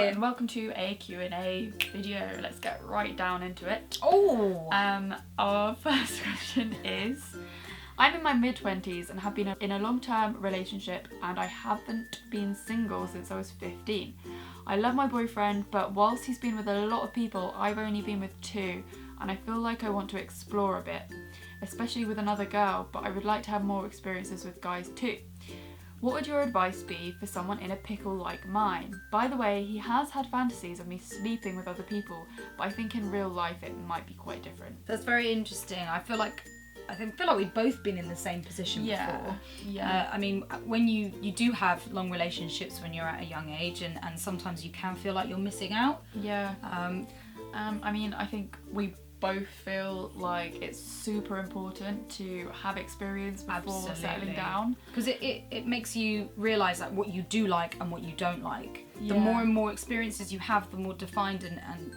and welcome to a Q&A video. Let's get right down into it. Oh! Our first question is, I'm in my mid-20s and have been in a long-term relationship, and I haven't been single since I was 15. I love my boyfriend, but whilst he's been with a lot of people, I've only been with 2, and I feel like I want to explore a bit, especially with another girl, but I would like to have more experiences with guys too. What would your advice be for someone in a pickle like mine? By the way, he has had fantasies of me sleeping with other people, but I think in real life it might be quite different. That's very interesting. I feel like we've both been in the same position before. Yeah. I mean, when you do have long relationships when you're at a young age, and sometimes you can feel like you're missing out. Yeah. I mean, I think we both feel like it's super important to have experience before settling down, because it makes you realise like what you do like and what you don't like. Yeah. The more and more experiences you have, the more defined and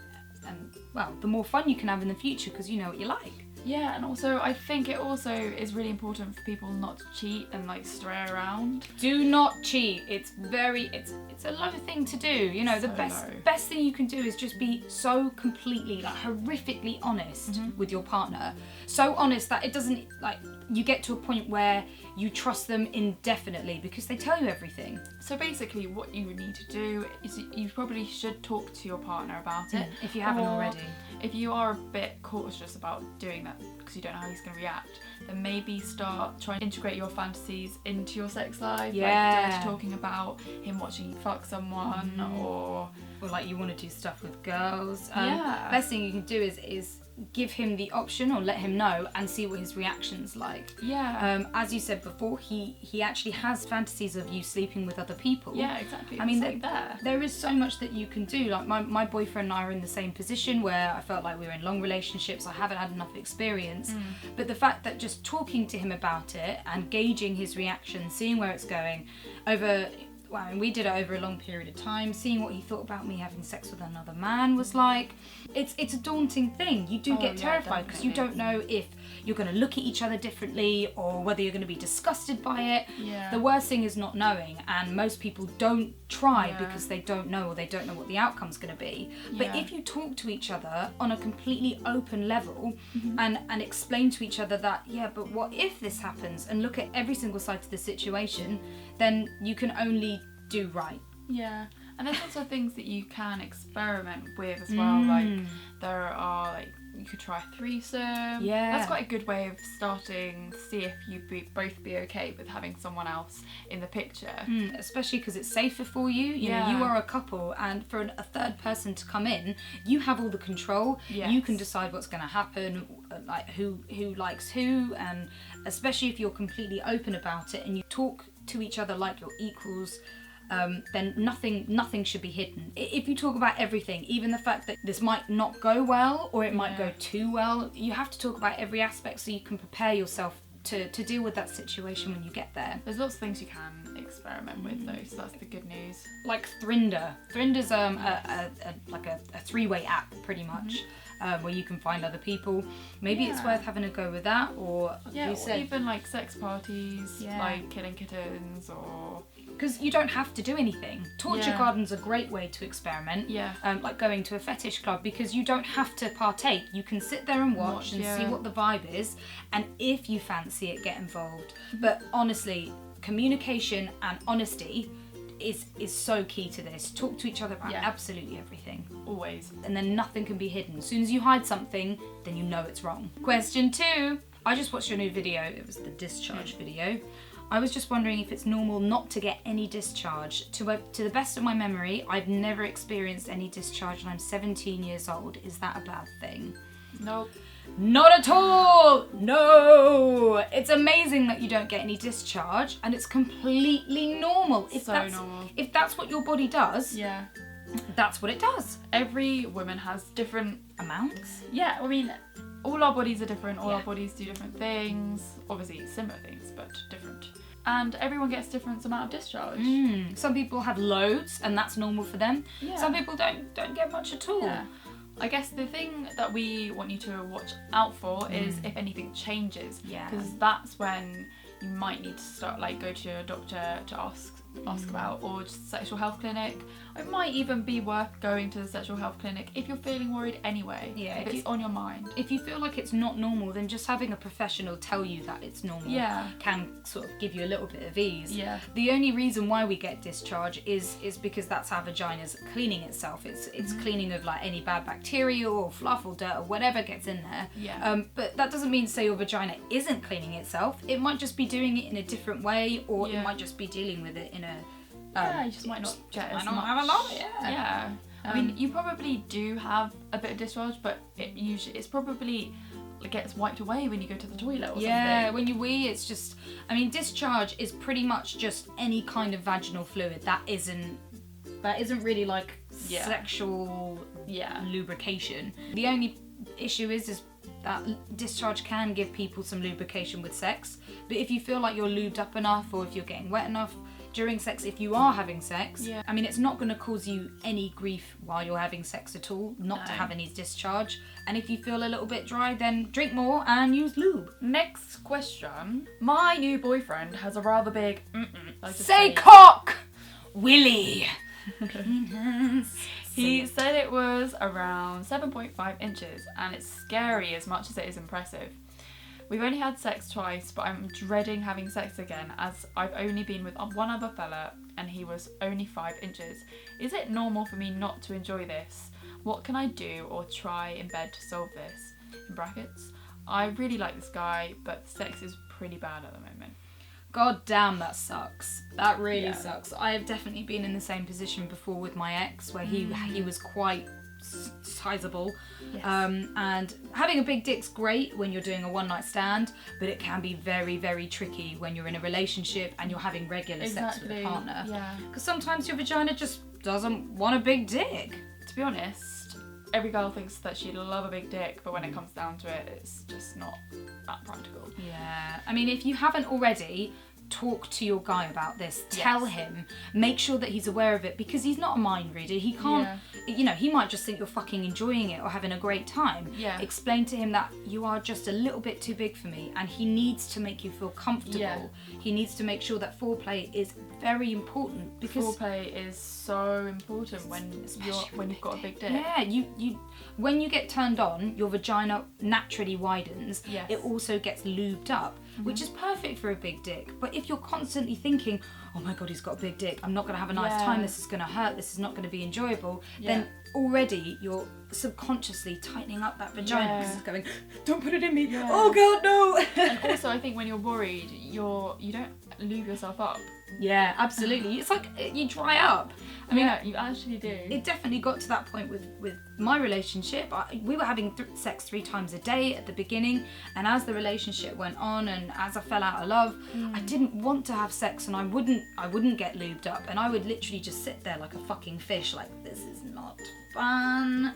well, the more fun you can have in the future, because you know what you like. Yeah, and also I think it also is really important for people not to cheat and like stray around. Do not cheat. It's a low thing to do. You know, the best thing you can do is just be so completely, like, horrifically honest with your partner. So honest that it doesn't, like, you get to a point where you trust them indefinitely because they tell you everything. So basically what you would need to do is you probably should talk to your partner about it. If you haven't already. If you are a bit cautious about doing that because you don't know how he's going to react, then maybe start trying to integrate your fantasies into your sex life. Yeah. Like talking about him watching you fuck someone or like you want to do stuff with girls. Yeah. Best thing you can do is give him the option or let him know and see what his reaction's like. Yeah. As you said before, he actually has fantasies of you sleeping with other people. Yeah, exactly. I mean, there is so much that you can do. Like my boyfriend and I are in the same position where I felt like we were in long relationships. I haven't had enough experience. But the fact that just talking to him about it and gauging his reaction, seeing where it's going we did it over a long period of time, seeing what he thought about me having sex with another man was like, it's a daunting thing. You do get terrified because you don't know if you're going to look at each other differently or whether you're going to be disgusted by it. Yeah. The worst thing is not knowing, and most people don't try because they don't know, or they don't know what the outcome's going to be. But if you talk to each other on a completely open level and explain to each other that, but what if this happens, and look at every single side to the situation, then you can only do right. Yeah. And there's also things that you can experiment with as well. Like there are, like, you could try a threesome. Yeah. That's quite a good way of starting to see if you'd both be okay with having someone else in the picture. Especially because it's safer for you. You know, you are a couple, and for a third person to come in, you have all the control. Yes. You can decide what's going to happen, like who likes who, and especially if you're completely open about it and you talk to each other like you're equals. Then nothing should be hidden. If you talk about everything, even the fact that this might not go well or it might go too well, you have to talk about every aspect so you can prepare yourself to deal with that situation when you get there. There's lots of things you can experiment with though, so that's the good news. Like Thrinder. Thrinder's a three-way app pretty much. Where you can find other people. Maybe it's worth having a go with that, or even like sex parties, like killing kittens, or because you don't have to do anything. Torture garden's a great way to experiment. Yeah. Like going to a fetish club, because you don't have to partake. You can sit there and watch and see what the vibe is, and if you fancy it, get involved. But honestly, communication and honesty is so key to this. Talk to each other about absolutely everything. Always. And then nothing can be hidden. As soon as you hide something, then you know it's wrong. Question 2. I just watched your new video. It was the discharge video. I was just wondering if it's normal not to get any discharge. To the best of my memory, I've never experienced any discharge, and I'm 17 years old. Is that a bad thing? Nope. Not at all! No! It's amazing that you don't get any discharge, and it's completely normal. If that's what your body does, that's what it does. Every woman has different amounts. Yeah, I mean, all our bodies are different, all our bodies do different things, obviously similar things, but different. And everyone gets different amount of discharge. Some people have loads, and that's normal for them. Yeah. Some people don't get much at all. Yeah. I guess the thing that we want you to watch out for is if anything changes. Yeah. Because that's when you might need to start, like, go to your doctor to ask ask about, or just sexual health clinic. It might even be worth going to the sexual health clinic if you're feeling worried anyway. Yeah, if it's on your mind. If you feel like it's not normal, then just having a professional tell you that it's normal can sort of give you a little bit of ease. Yeah. The only reason why we get discharge is because that's our vagina's cleaning itself. It's cleaning of like any bad bacteria or fluff or dirt or whatever gets in there. Yeah. But that doesn't mean to say your vagina isn't cleaning itself. It might just be doing it in a different way, or it might just be dealing with it in a you just might not get as might not much. have a lot. Yeah. I mean, you probably do have a bit of discharge, but it's probably gets wiped away when you go to the toilet or something. When you wee, it's just, I mean, discharge is pretty much just any kind of vaginal fluid that isn't really like sexual lubrication. The only issue is that discharge can give people some lubrication with sex, but if you feel like you're lubed up enough, or if you're getting wet enough during sex, if you are having sex, I mean, it's not going to cause you any grief while you're having sex at all, not to have any discharge. And if you feel a little bit dry, then drink more and use lube. Next question. My new boyfriend has a rather big Say cock! Willy! He said it was around 7.5 inches, and it's scary as much as it is impressive. We've only had sex twice, but I'm dreading having sex again, as I've only been with one other fella and he was only 5 inches. Is it normal for me not to enjoy this? What can I do or try in bed to solve this? In brackets, I really like this guy, but sex is pretty bad at the moment. God damn, that sucks. That really sucks. I have definitely been in the same position before with my ex, where he was quite sizable. And having a big dick's great when you're doing a one night stand, but it can be very, very tricky when you're in a relationship and you're having regular sex with a partner. Because sometimes your vagina just doesn't want a big dick. To be honest, every girl thinks that she'd love a big dick, but when it comes down to it, it's just not that practical. Yeah. I mean, if you haven't already, talk to your guy about this. Tell him. Make sure that he's aware of it, because he's not a mind reader. He can't, he might just think you're fucking enjoying it or having a great time. Explain to him that you are just a little bit too big for me, and he needs to make you feel comfortable. He needs to make sure that foreplay is very important, because foreplay is so important when you've got a big dick. Yeah, you when you get turned on, your vagina naturally widens. It also gets lubed up, which is perfect for a big dick. But if you're constantly thinking, oh my god, he's got a big dick, I'm not going to have a nice time, this is going to hurt, this is not going to be enjoyable, then already you're subconsciously tightening up that vagina, because it's going, don't put it in me, oh god, no. And also, I think when you're worried, you don't lube yourself up. Yeah, absolutely. It's like you dry up. I mean, you actually do. It definitely got to that point with my relationship. We were having sex 3 times a day at the beginning, and as the relationship went on and as I fell out of love, I didn't want to have sex, and I wouldn't get lubed up, and I would literally just sit there like a fucking fish, like, this is not fun.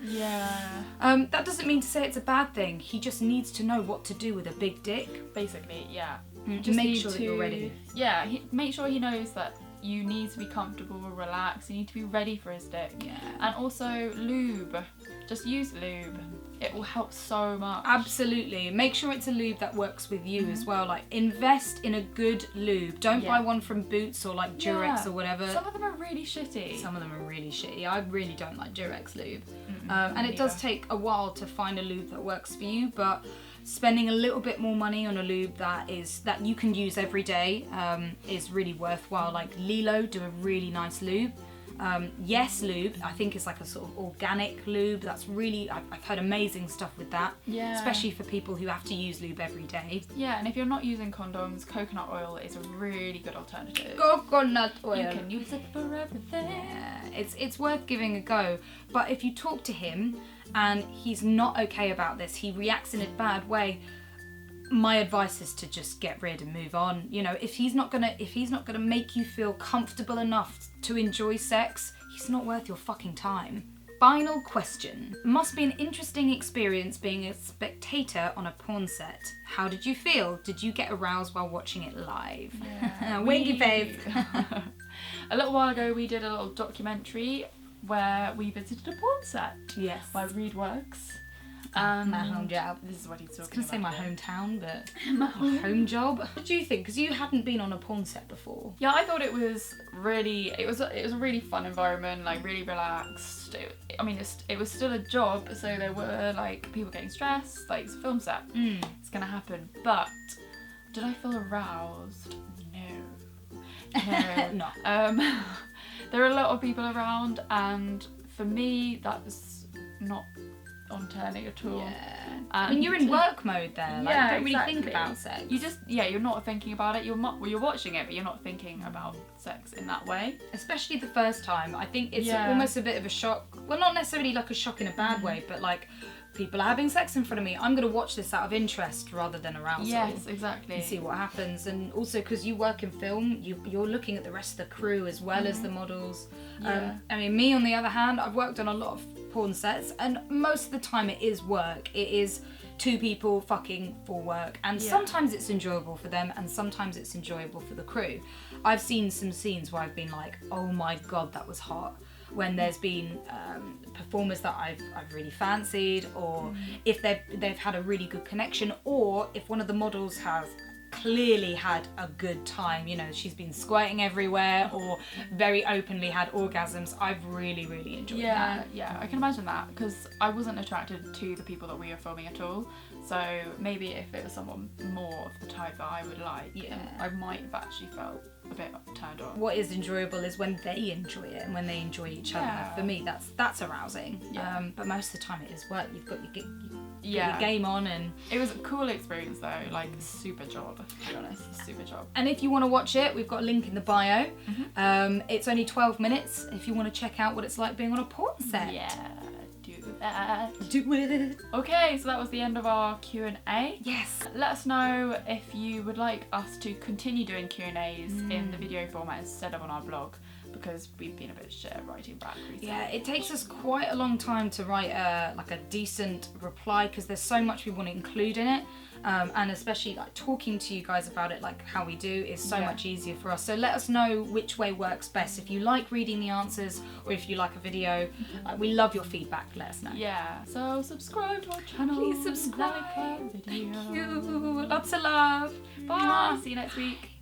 That doesn't mean to say it's a bad thing. He just needs to know what to do with a big dick. Basically, Just make sure that you're ready. Make sure he knows that you need to be comfortable, relax. You need to be ready for his dick. And also lube. Just use lube. It will help so much. Absolutely. Make sure it's a lube that works with you as well. Like, invest in a good lube. Don't buy one from Boots or like Durex or whatever. Some of them are really shitty. I really don't like Durex lube. And it does take a while to find a lube that works for you, but spending a little bit more money on a lube that you can use every day is really worthwhile. Like Lilo do a really nice lube. Yes Lube, I think it's like a sort of organic lube. That's really, I've heard amazing stuff with that. Especially for people who have to use lube every day. And if you're not using condoms, coconut oil is a really good alternative. Coconut oil. You can use it for everything. It's worth giving a go. But if you talk to him and he's not okay about this, he reacts in a bad way, my advice is to just get rid and move on. You know, if he's not gonna make you feel comfortable enough to enjoy sex, he's not worth your fucking time. Final question. Must be an interesting experience being a spectator on a porn set. How did you feel? Did you get aroused while watching it live? Winky face. A little while ago we did a little documentary where we visited a porn set. Yes. By Reed Works. My home job. This is what he's talking I was going about. to say my hometown, but My my home job. What do you think? Because you hadn't been on a porn set before. Yeah, I thought it was a really fun environment, like really relaxed. It was still a job, so there were like people getting stressed, like it's a film set. It's gonna happen. But did I feel aroused? No. No. There are a lot of people around, and for me, that was not on turning at all. Yeah. I mean, you're in work mode there. Like, Yeah, you don't really exactly. think about sex. You're not thinking about it. You're watching it, but you're not thinking about sex in that way. Especially the first time. I think it's Yeah. almost a bit of a shock. Well, not necessarily like a shock in a bad way, but like people are having sex in front of me. I'm going to watch this out of interest rather than arousal. Yes, exactly. And see what happens. And also because you work in film, you're looking at the rest of the crew as well as the models. Yeah. I mean, me on the other hand, I've worked on a lot of porn sets, and most of the time it is work. It is two people fucking for work, and sometimes it's enjoyable for them and sometimes it's enjoyable for the crew. I've seen some scenes where I've been like, oh my god, that was hot, when there's been performers that I've really fancied, or if they've had a really good connection, or if one of the models has clearly had a good time, you know, she's been squirting everywhere or very openly had orgasms. I've really enjoyed that. Yeah, I can imagine that, because I wasn't attracted to the people that we were filming at all. So maybe if it was someone more of the type that I would like, I might have actually felt a bit turned on. What is enjoyable is when they enjoy it and when they enjoy each other. For me, that's arousing. But most of the time it is work. You've got your game on, and it was a cool experience though, like super job, to be honest, super job. And if you want to watch it, we've got a link in the bio. It's only 12 minutes if you want to check out what it's like being on a porn set. Yeah, do that. Do it. Okay, so that was the end of our Q&A. Yes. Let us know if you would like us to continue doing Q&As in the video format instead of on our blog, because we've been a bit shit at writing back recently. Yeah, it takes us quite a long time to write a decent reply, because there's so much we want to include in it, and especially like talking to you guys about it, like how we do, is so much easier for us. So let us know which way works best. If you like reading the answers, or if you like a video, we love your feedback. Let us know. Yeah, so subscribe to our channel. Please subscribe. Like our video. Thank you. Lots of love. Bye. See you next week.